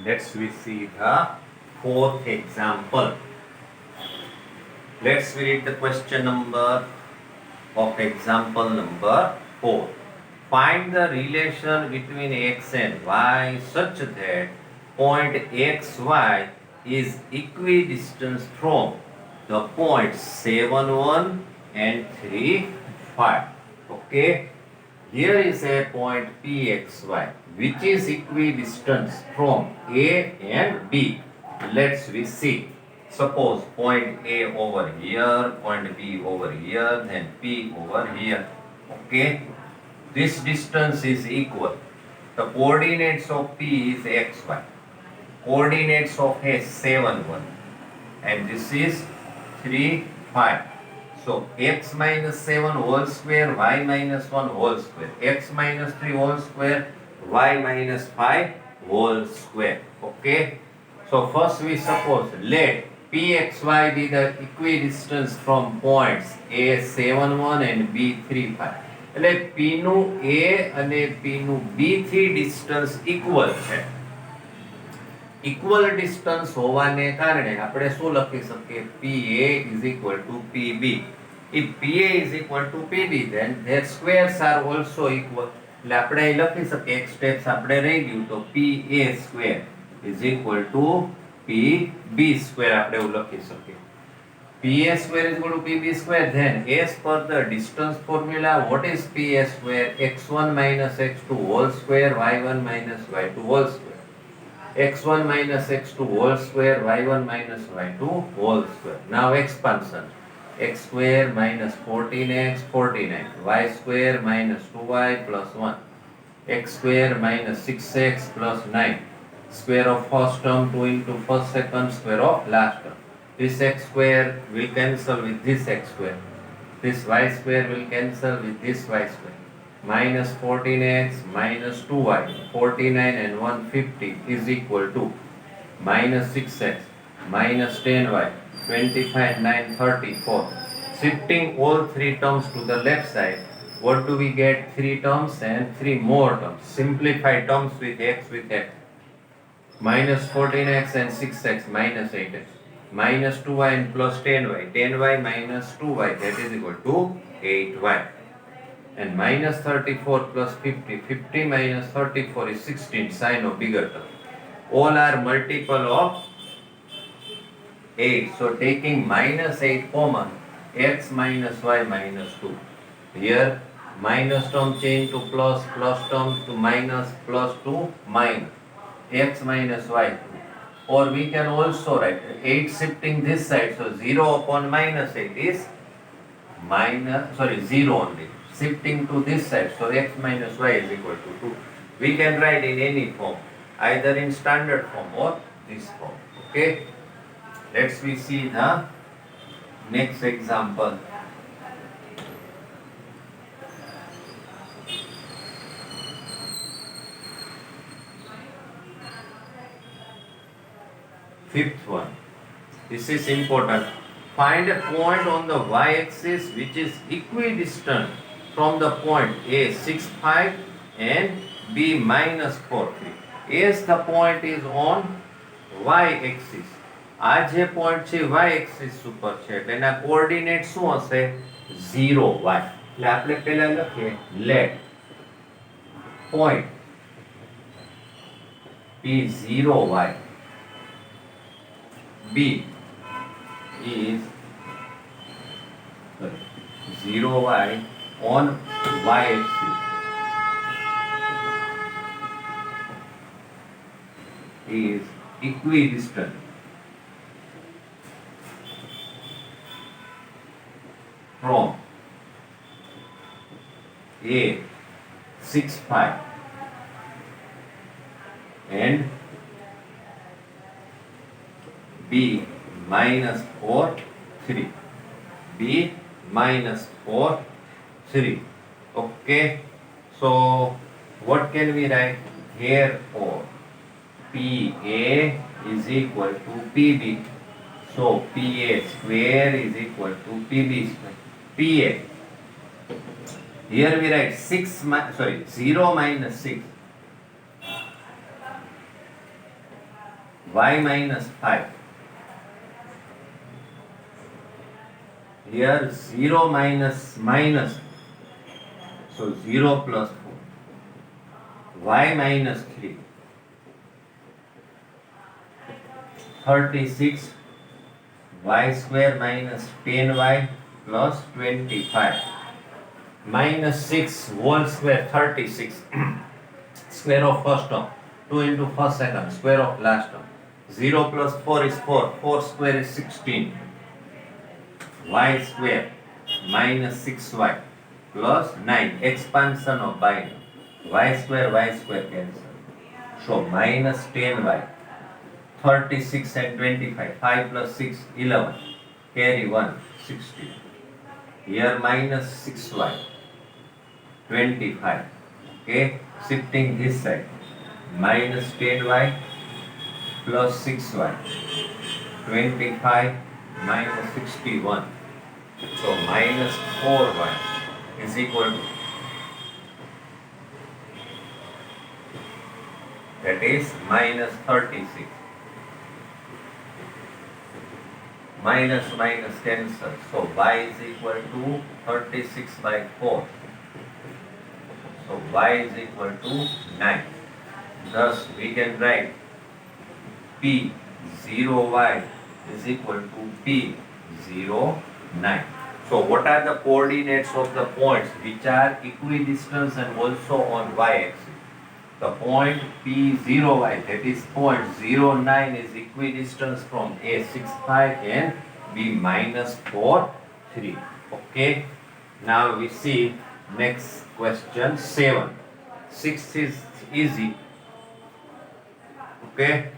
Let's we see the fourth example. Let's read the question number of example number 4. Find the relation between x and y such that point xy is equidistant from the points 7, 1 and 3, 5. Okay. Here is a point Pxy which is equidistant from A and B. Let's we see. Suppose point A over here, point B over here, then P over here. Okay. This distance is equal. The coordinates of P is xy. Coordinates of A 7, 1. And this is 3, 5. So x minus 7 whole square, y minus 1 whole square, x minus 3 whole square, y minus 5 whole square. Okay. So first we suppose let Pxy be the equidistance from points A 7, 1 and B 3, 5. એટલે P નું A અને P નું B3 distance equal છે. Equal distance હોવાને કારણે આપણે શું લખી શકીએ? PA is equal to PB. If PA is equal to PB, then their squares are also equal. એટલે આપણે અહીં લખી શકીએ એક સ્ટેપ્સ આપણે રહી ગયું તો PA square is equal to PB square આપણે એવું લખી શકીએ. PA square is equal to PB square. Then as per the distance formula, what is PA square? X1 minus X2 whole square, Y1 minus Y2 whole square. X1 minus X2 whole square, Y1 minus Y2 whole square. Now expansion. X square minus 14x 49, y square minus 2y plus 1, x square minus 6x plus 9, square of first term 2 into first second, square of last term. This x square will cancel with this x square. This y square will cancel with this y square. Minus 14x minus 2y, 49 and 150 is equal to minus 6x minus 10y, 25, 9, 34. Shifting all three terms to the left side, what do we get? 3 terms and 3 more terms. Simplify terms with x with x. Minus 14x and 6x minus 8x. Minus 2y and plus 10y. 10y minus 2y, that is equal to 8y. And minus 34 plus 50. 50 minus 34 is 16, sign of bigger term. All are multiple of 8. So taking minus 8 common, x minus y minus 2. Here minus term change to plus, plus term to minus, plus to minus. X minus y 2. Or we can also write 8 shifting this side. So 0 upon minus 8 is 0 only. Shifting to this side. So x minus y is equal to 2. We can write in any form, either in standard form or this form. Okay. Let's we see the next example. Fifth one. This is important. Find a point on the y-axis which is equidistant from the point A 6, 5 and B minus 4, 3. As the point is on y-axis. આ જે point છે y axis ઉપર છે એટલે એના coordinate શું હશે? 0y. એટલે આપણે પહેલા લખીએ let point be 0y, b is 0y on y axis is equidistant from A 6, 5 and B minus 4, 3. B minus 4, 3. Okay. So what can we write here? Or PA is equal to PB. So PA square is equal to PB square. PA. Here we write 0 minus 6. y minus 5. Here 0 minus minus, so 0 plus 4. Y minus 3. 36 y square minus 10y plus 25. Minus 6 whole square 36. Square of first term. 2 into first second. Square of last term. 0 plus 4 is 4. 4 square is 16. Y square minus 6y plus 9. Expansion of binomial. Y square cancel. So minus 10y. 36 and 25. 5 plus 6, 11. Carry 1, 60. Here minus 6y. 25. Okay. Shifting this side. Minus 10y plus 6y. 25 minus 61. So minus 4y is equal to, that is minus 36. Minus minus cancel. So y is equal to 36 by 4. So y is equal to 9. Thus we can write P 0y is equal to P 0, 9. So what are the coordinates of the points which are equidistant and also on y-axis? The point P0y, that is point 09, is equidistant from A 65 and B minus 4, 3. Okay. Now we see next question 7. 6 is easy. Okay.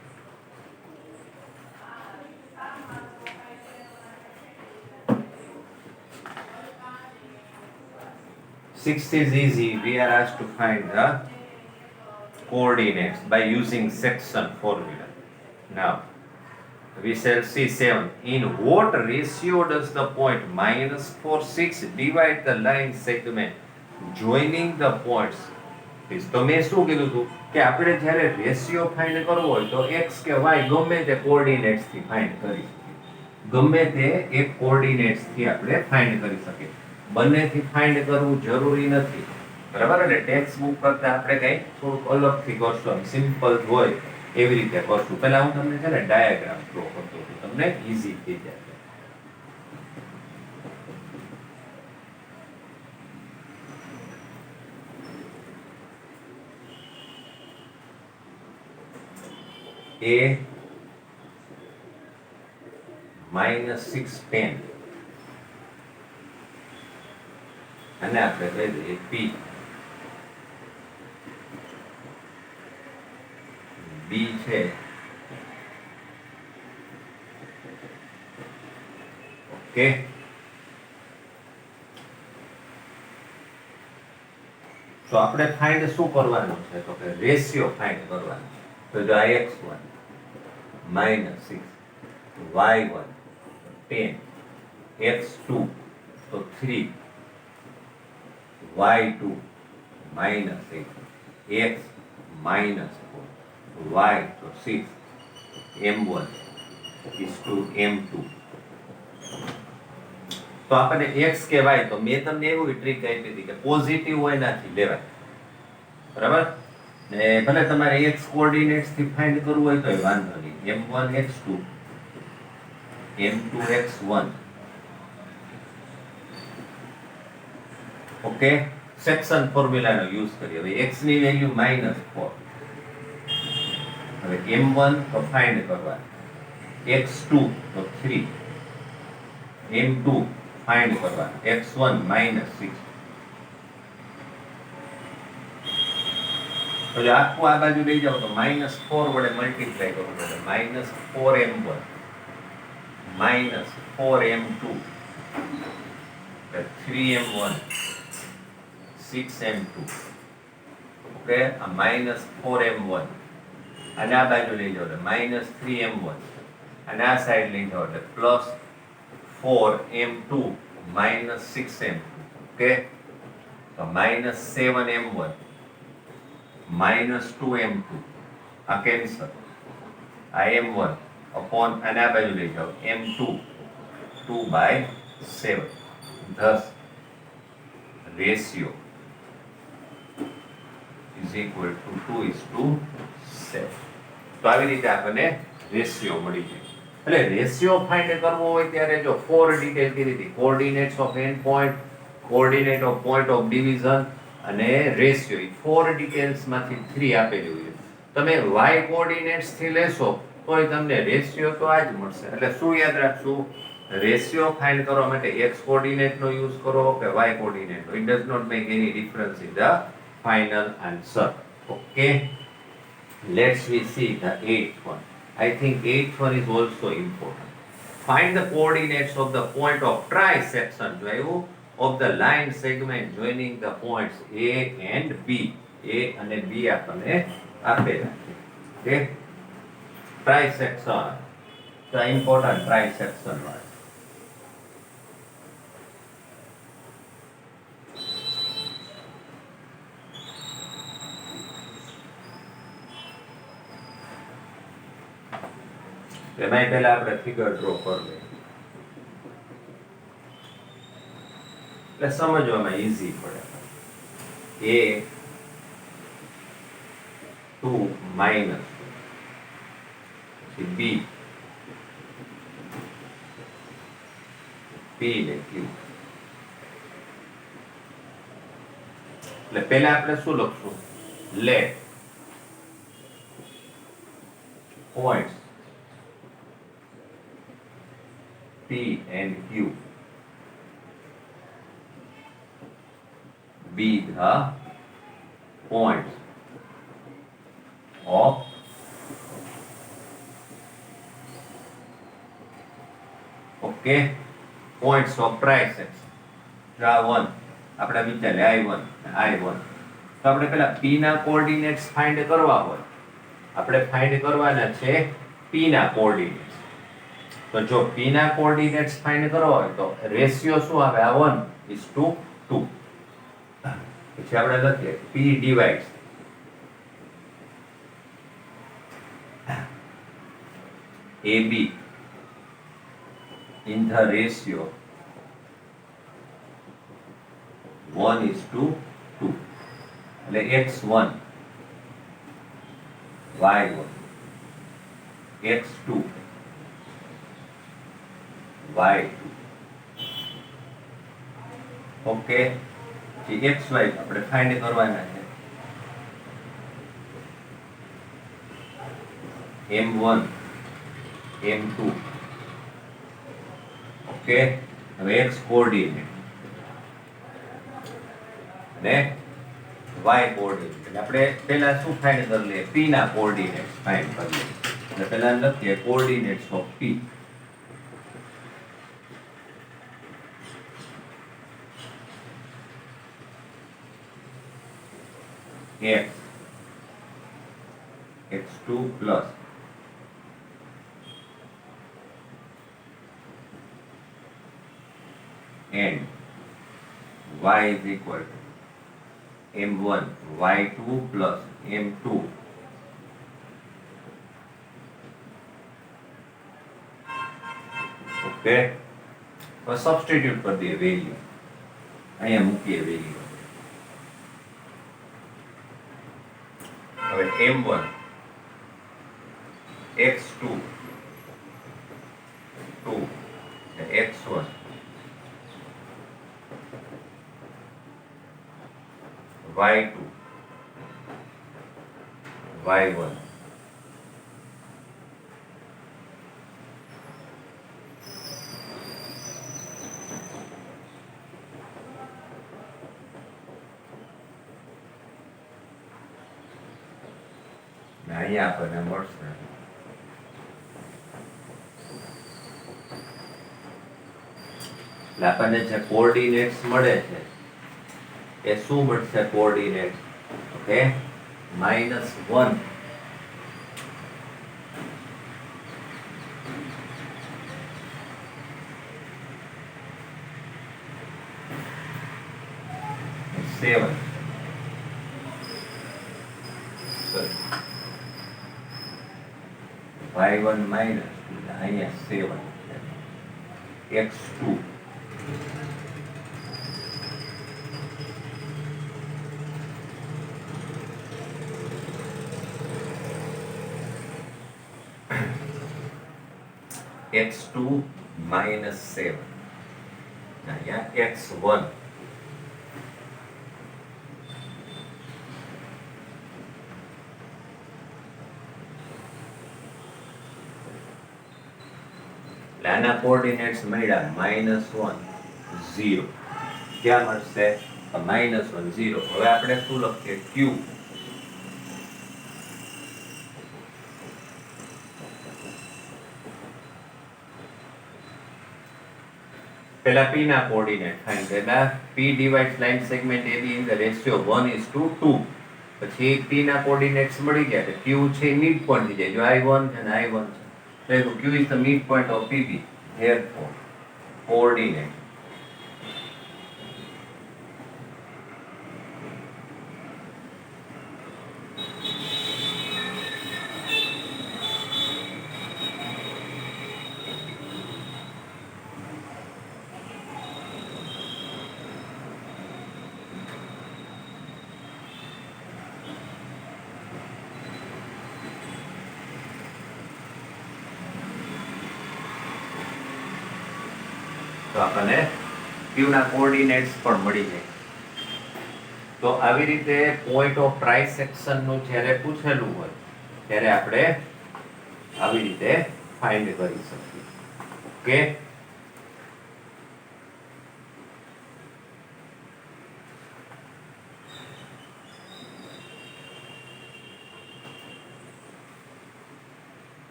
Six is easy. We are asked to find the coordinates by using section formula. Now, we shall see 7. In what ratio does the point minus 4, 6 divide the line segment joining the points? તો મેં શું કીધું હતું કે આપણે જ્યારે ratio find કરવો હોય તો x કે y ગમે તે કોઓર્ડિનેટ્સ થી ફાઇન્ડ કરી શકીએ. ગમે તે એક કોઓર્ડિનેટ્સ થી આપણે ફાઇન્ડ કરી શકીએ. બંનેથી ફાઇન્ડ કરવું જરૂરી નથી. બરાબર ને? ટેક્સ્ટ બુક કરતા આપણે કઈ થોડુંક અલગથી કરશું, સિમ્પલ હોય એવી રીતે કરશું. પહેલા હું તમને છે ને ડાયાગ્રામ ડ્રો કરતો હતો, તમને ઈઝી થઈ જાય. A minus 6 10 અને આપણે કહી દઈએ P. B છે ઓકે. તો આપણે ફાઇન્ડ શું કરવાનું છે? તો કે રેશિયો ફાઇન્ડ કરવાનો. તો જો આ x1 minus 6, y1 10, x2 તો 3, y2 minus 8, x minus 4, y તો 6, m1 is to m2. તો આપણે x કે y, તો મેં તમને એવું ટ્રીક આપી હતી કે પોઝિટિવ હોય નાથી લેવાય. બરાબર ને? ભલે તમારે x કોઓર્ડિનેટ્સ થી ફાઇન્ડ કરવું હોય તો વાંધો નહીં. m1 x2, m2 x1. Okay. Section ફોર્મ્યુલાનો use કરીએ. હવે x ની વેલ્યુ -4. હવે m1 તો ફાઇન્ડ કરવાનું, x2 તો 3, m2 ફાઇન્ડ કરવાનું, x1 -6. તો જો આખું આ બાજુ લઈ જાઓ તો -4 વડે મલ્ટીપ્લાય કરવું પડે. -4m1 -4m2 3m1 6m2. Okay. આ -4m1 અને આ બાજુ લઈ જાઓ એટલે -3m1 અને આ સાઈડ લઈ જાઓ એટલે +4m2 -6m2. ઓકે. તો -7m1 -2m2 આ કેન્સલ. આ m1 upon અને આ બાજુ લઈ જાઓ m2 2/7. Thus ratio is equal to 2:7. તો આવી રીતે આપણને રેશિયો મળી જાય. એટલે રેશિયો ફાઇન્ડ કરવો હોય ત્યારે જો 4 ડિટેલ કીધી હતી, coordinates of end point, coordinate of point of division અને રેશિયો. એ 4 ડિટેલ્સ માંથી 3 આપેલી હોય. તમે y કોઓર્ડિનેટ્સ થી લેશો તોય તમને રેશિયો તો આ જ મળશે. એટલે શું યાદ રાખશું? રેશિયો ફાઇન્ડ કરવા માટે x કોઓર્ડિનેટ નો યુઝ કરો કે y કોઓર્ડિનેટ નો, it does not make any difference in the final answer. Okay, let's we see the eighth one. I think eighth one is also important. Find the coordinates of the point of trisection of the line segment joining the points A and B. A and B આપણને આપેલા છે. Okay, trisection, the important trisection one. એમાં પહેલા આપણે figure draw કરી લઈએ એટલે સમજવામાં ઈઝી પડે. A2 માઇનસ B P ને Q. એટલે પહેલા આપણે શું લખશું? Let points P and Q be the points of points of trisection. આ 1 આપણે વિચારે I1 I1. તો આપણે પહેલા P ના કોઓર્ડિનેટ્સ ફાઇન્ડ કરવા હોય, આપણે ફાઇન્ડ કરવાના છે P ના કોઓર્ડિનેટ્સ. તો જો P ના કોઓર્ડિનેટ્સ ફાઇન્ડ કરવા હોય તો રેશિયો શું આવે? આ 1:2. પછી આપણે લખીએ P divides AB in the ratio 1:2. એટલે x1 y1 x2 y2. Okay, જે xy આપણે ફાઇન્ડ કરવાના છે m1 m2. ઓકે, હવે x કોઓર્ડિનેટ ને y કોઓર્ડિનેટ. એટલે આપણે પહેલા શું ફાઇન્ડ કરી લઈએ? p ના કોઓર્ડિનેટ્સ ફાઇન્ડ કરી લઈએ. એટલે પહેલા લખીએ coordinates of p. x x2 plus and y is equal to m1 y2 plus m2 okay. તો સબસ્ટિટ્યુટ કરી દઈએ વેલ્યુ, અહીંયા મૂકીએ વેલ્યુ. હવે m1 x2 2 x1 y2 y1. અહીંયા આપણને મળશે એટલે આપણને જે કોઓર્ડિનેટ્સ મળે છે એ શું મળશે? કોઓર્ડિનેટ ઓકે -1 7 -1 y1 માઇનસ અહીંયા 7 x2 x2 minus 7 અહીંયા x1 આના કોઓર્ડિનેટ્સ મળ્યા -1 0 ક્યાં મળશે -1 0 હવે આપણે શું લખીએ q પહેલા p ના કોઓર્ડિનેટ ફાઇન્ડ કર્યા p divides line segment AB in the ratio 1:2 પછી p ના કોઓર્ડિનેટ્સ મળી ગયા એટલે q છે મિડ પોઈન્ટ થઈ જાય જો i1 અને i1 છે so q is the midpoint of PB therefore coordinate તો આપણને q ના કોઓર્ડિનેટ્સ પણ મળી જાય તો આવી રીતે પોઈન્ટ ઓફ ટ્રાઇસેક્શન નું જ્યારે પૂછેલું હોય ત્યારે આપણે આવી રીતે ફાઇન્ડ કરી શકીએ ઓકે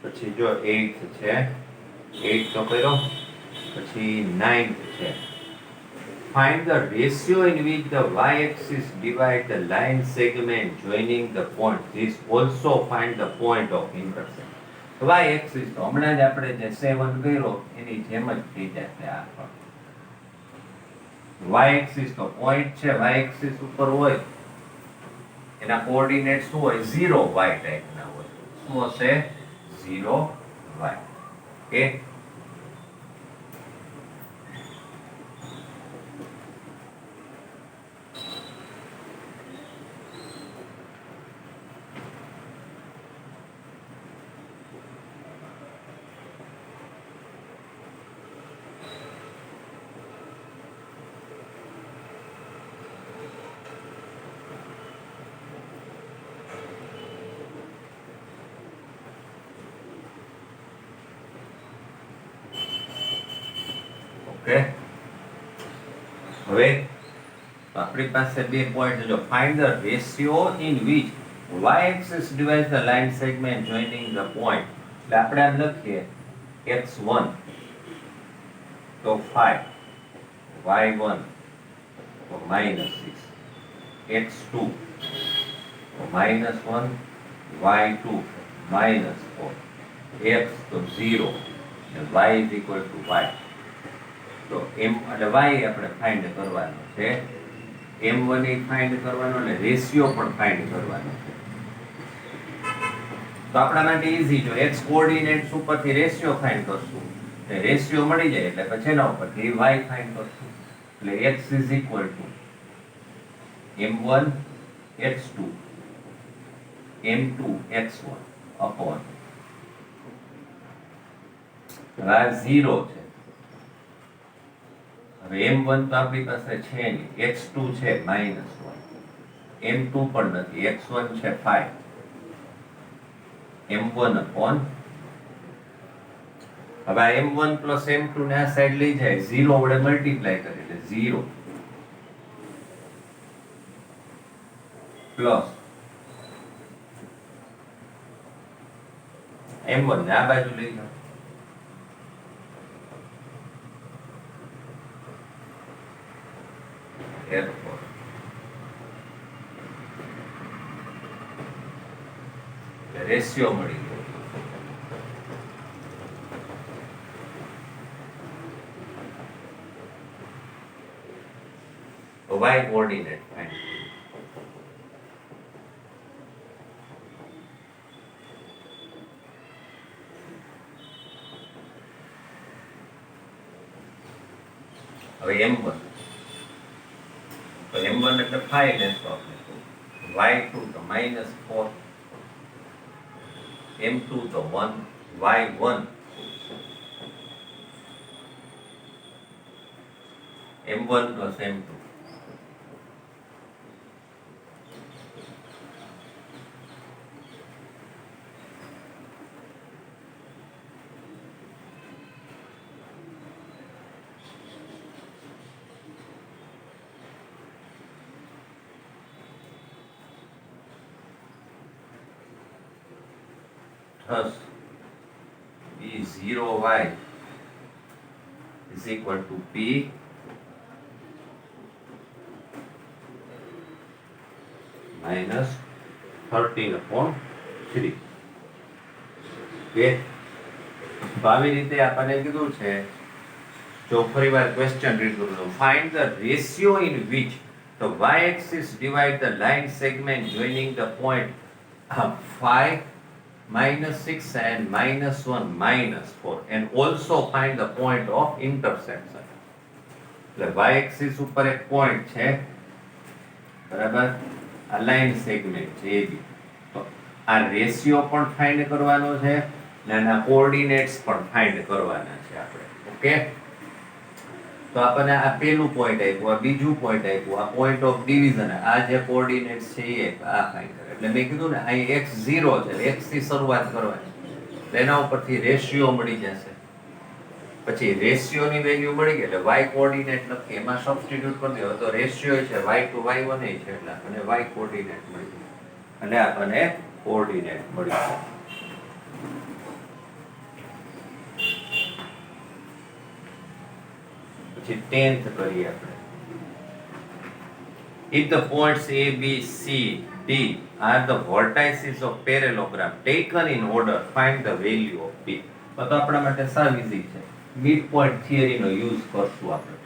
પછી જો 8th છે 8 તો કર્યો પછી 9th છે find the ratio in which the y-axis divide the line segment joining the point this also find the point of intersection y-axis તો હમણાં જ આપણે જે 7 કર્યો એની જેમ જ થઈ જશે આ પણ y-axis તો પોઈન્ટ છે y-axis ઉપર હોય એના કોઓર્ડિનેટ શું હોય 0 y ટાઈપના હોય શું હશે 0 y okay ઓકે હવે આપણી પાસે બે પોઈન્ટ છે જો find the ratio in which y axis divides the line segment joining the point એટલે આપણે આમ લખીએ x1 તો 5 y1 તો -6 x2 તો -1 y2 -4 x તો 0 and y is equal to y તો m એટલે y આપણે ફાઇન્ડ કરવાનો છે m1 એ ફાઇન્ડ કરવાનો અને રેશિયો પણ ફાઇન્ડ કરવાનો છે તો આપણા માટે ઈઝી જો x કોઓર્ડિનેટ્સ ઉપરથી રેશિયો ફાઇન્ડ કરશું એટલે રેશિયો મળી જાય એટલે પછી એના ઉપરથી y ફાઇન્ડ કરશું એટલે x is equal to m1 x2 m2 x1 upon આ 0 છે હવે m1 તો આપણી પાસે છે નહીં x2 છે -1 m2 પણ નથી x1 છે 5 m1 upon હવે આ m1 plus m2 ને આ સાઈડ લઈ જાય 0 વડે મલ્ટીપ્લાય કરે એટલે 0 પ્લસ m1 ને આ બાજુ લઈ જાઓ therefore રેશિયો મળી ગયો y કોઓર્ડિનેટ ફાઇન્ડ હવે m1 તો m1 એટલે 5 લેશો આપણે, y2 તો -4, m2 તો 1, y1 m1 plus m2. Thus, B0y is equal to P minus 13/3. Okay, તો આવી રીતે આપણને કીધું છે, જો ફરીવાર ક્વેશ્ચન રીડ કરું તો find the ratio in which the y-axis divide the line segment joining the point 5 -6 and -1 -4 and also find the point of intersection. એટલે y-axis ઉપર એક પોઈન્ટ છે, બરાબર, આ લાઈન સેગમેન્ટ છે AB, તો આ રેશિયો પણ ફાઇન્ડ કરવાનો છે અને આના કોઓર્ડિનેટ્સ પણ ફાઇન્ડ કરવાના છે આપણે. ઓકે, તો આપણને આ પહેલું પોઈન્ટ આપ્યું, આ બીજું પોઈન્ટ આપ્યું, આ પોઈન્ટ ઓફ ડિવિઝન, આ જે કોઓર્ડિનેટ્સ છે એ આ ફાઇન્ડ કરે. એટલે મેં કીધું ને અહીં x0 છે, x થી શરૂઆત કરવાની, એના ઉપરથી રેશિયો મળી જશે. પછી રેશિયોની વેલ્યુ મળી ગઈ એટલે y કોઓર્ડિનેટ નથી, એમાં સબસ્ટિટ્યુટ કરી દેવો તો રેશિયો છે y2 y1 છે, એટલે આપણને y કોઓર્ડિનેટ મળી ગયો, એટલે આપણને કોઓર્ડિનેટ મળી ગયો. પછી 10th કરીએ આપણે. If the points A, B, C, D are the vertices of parallelogram taken in order, find the value of B. તો આપણા માટે સાવ ઈઝી છે, મિડ પોઈન્ટ થિયરીનો યુઝ કરશું આપણે,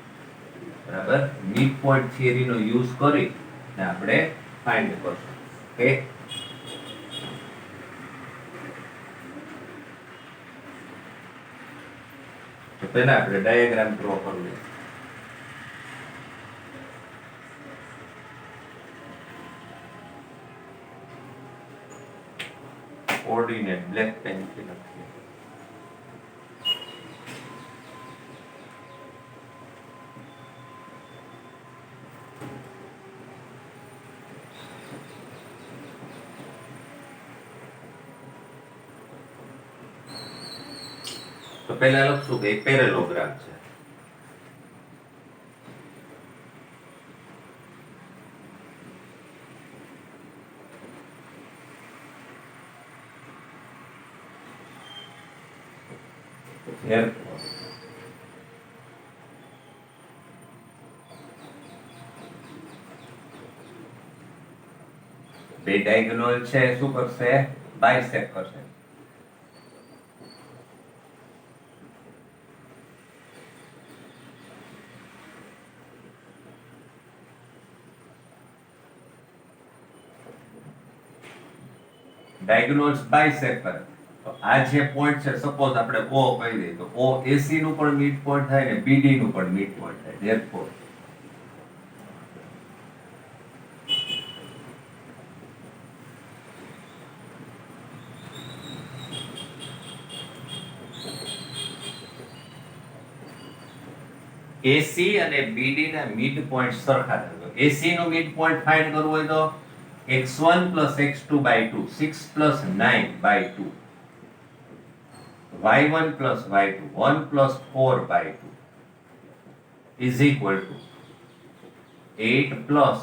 બરાબર. મિડ પોઈન્ટ થિયરીનો યુઝ કરી ને આપણે ફાઇન્ડ કરશું. ઓકે, તો પહેલા આપણે ડાયાગ્રામ ડ્રો કરવું. કોઓર્ડિનેટ બ્લેક પેન થી લખીએ. તો પહેલા લખશું કે પેરેલોગ્રામ છે. બે ડાયગોનલ છે, શું કરશે? બાયસેક્ટ કરશે. ડાયગોનલ્સ બાયસેક્ટ કરે તો આ જે પોઈન્ટ છે, સપોઝ આપણે O કહી દઈએ તો O AC નું પણ મિડ પોઈન્ટ થાય ને BD નું પણ મિડ પોઈન્ટ થાય. ધેરફોર AC અને BD ના મિડ પોઈન્ટ સરખા થાય. AC નું મિડ પોઈન્ટ ફાઇન્ડ કરવું હોય તો x1 plus x2 by 2, 6 plus 9 by 2, y1 plus y2, 1 plus 4 by 2 is equal to 8 plus,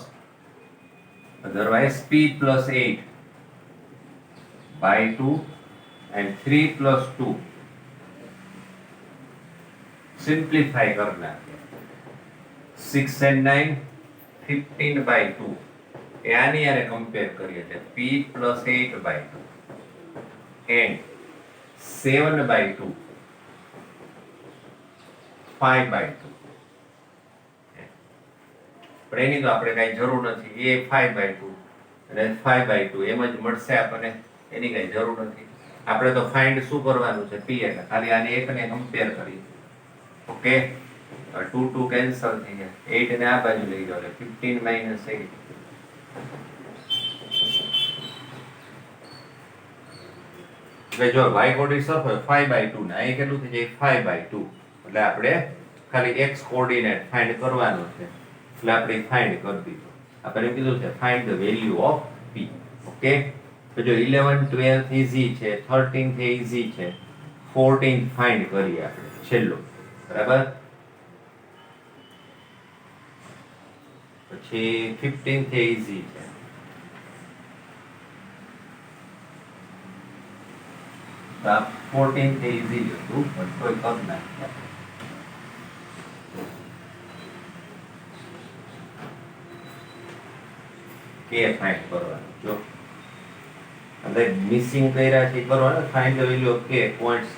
otherwise p plus 8 by 2 and 3 plus 2. Simplify करना है. 6 and 9, 15 by 2. यानी यारे कंपेयर करिए थे p plus 8 by 2 and 7 by 2, 5 by 2. પણ એની તો આપણે કાંઈ જરૂર નથી, એ 5 by 2 અને 5 by 2 એમ જ મળશે આપણને, એની કાંઈ જરૂર નથી. આપણે તો ફાઇન્ડ શું કરવાનું છે? p, એટલે ખાલી આને એકને કમ્પેર કરી. ઓકે, 2 2 કેન્સલ થઈ જાય. 8 ને આ બાજુ લઈ જાઓ એટલે 15 માઇનસ 8. એટલે જો y કોઓર્ડિનેટ સરખો હોય 5/2 ને અહીં કેટલું થઈ જાય 5/2. એટલે આપણે ખાલી x કોઓર્ડિનેટ ફાઇન્ડ કરવાનો છે. એટલે આપણે ફાઇન્ડ કરી દીધું. આપણે કીધું છે find the value of p. Okay, તો જો 11 12 ઈઝી છે, 13 છે ઈઝી છે, 14 ફાઇન્ડ કરીએ આપણે છેલ્લો. બરાબર, પછી 15 છે ઈઝી છે. તો 14 છે ઈઝી હતું પણ કોઈ કર નાખ્યા. કે ફાઇન્ડ કરવાનું. જો એટલે મિસિંગ કર્યા છે કરવાનું. ફાઇન્ડ ધ વેલ્યુ ઓફ કે પોઈન્ટ્સ.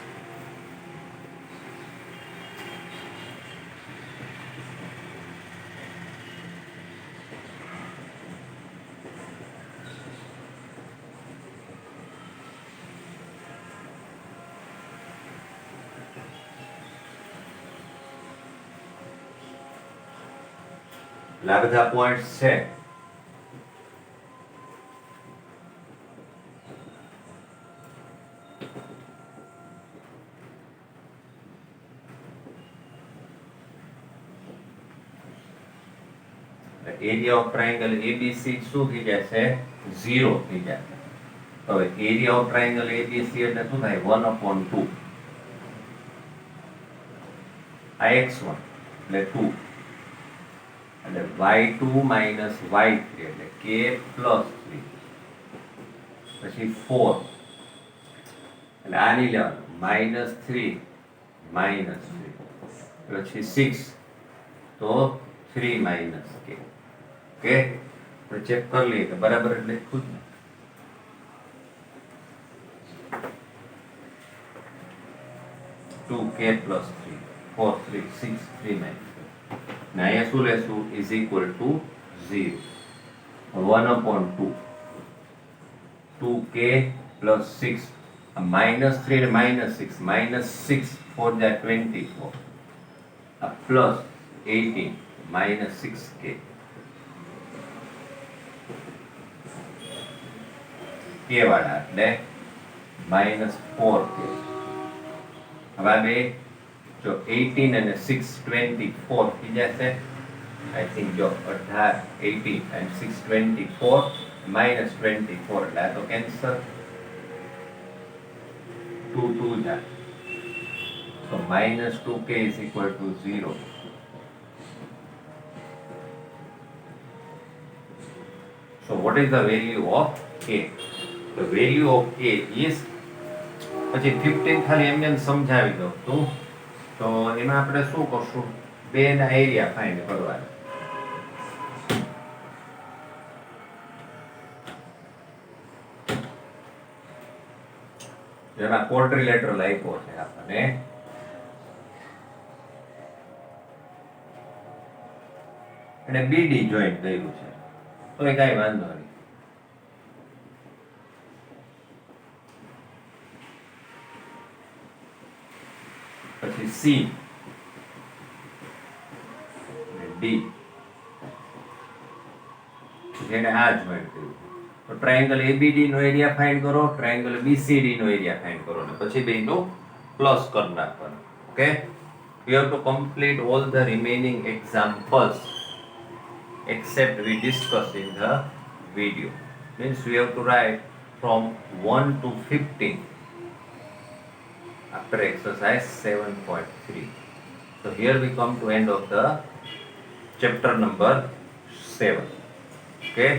આ બધા પોઈન્ટ્સ છે. એરિયા ઓફ ટ્રાયેંગલ ABC શું થઈ જશે? 0 થઈ જશે. હવે એરિયા ઓફ ટ્રાયેંગલ ABC એટલે શું થાય? 1/2. આ x1 એટલે 2 એટલે y2 minus y3 એટલે k plus 3 પછી 4 એટલે આની લેવાનું -3 -3 પછી 6 તો 3 minus k. ઓકે, તો ચેક કરી લઈએ કે બરાબર એટલે ખુદ ને. K plus 3 4 3 6 3 9. ને અહીંયા શું લેશું? Is equal to 0. 1/2 2k plus 6 -3 ને -6 -6 4 જા 24 plus 18 -6k. k વાળા એટલે -4k. હવે આ બે જો 18 અને 6 24 થઈ જશે. આઈ થિંક જો 18 18 and 6 24 -24 એટલે આ તો કેન્સલ. 2 2 જા so -2k is equal to 0. So what is the value of k? The value of k is, પછી 15 ખાલી એમને સમજાવી દઉં તો એમાં આપણે શું કરશું? બે ના એરિયા ફાઇન્ડ કરવાના. જેમાં ક્વોડ્રિલેટરલ આપ્યો છે આપણને. અને બીડી જોઈન્ટ કર્યું છે તો એ કાંઈ વાંધો નહીં. પછી સી ડી જેને આ જોઈન્ટ કર્યું તો ટ્રાયેંગલ એબીડી નો એરિયા ફાઇન્ડ કરો, ટ્રાયેંગલ બીસીડી નો એરિયા ફાઇન્ડ કરો ને પછી બેનો પ્લસ કરી નાખવાનો. Okay, we have to complete all the remaining examples except we discussed in the video. Means we have to write from 1 to 15 after exercise 7.3. So here we come to end of the chapter number 7. Okay.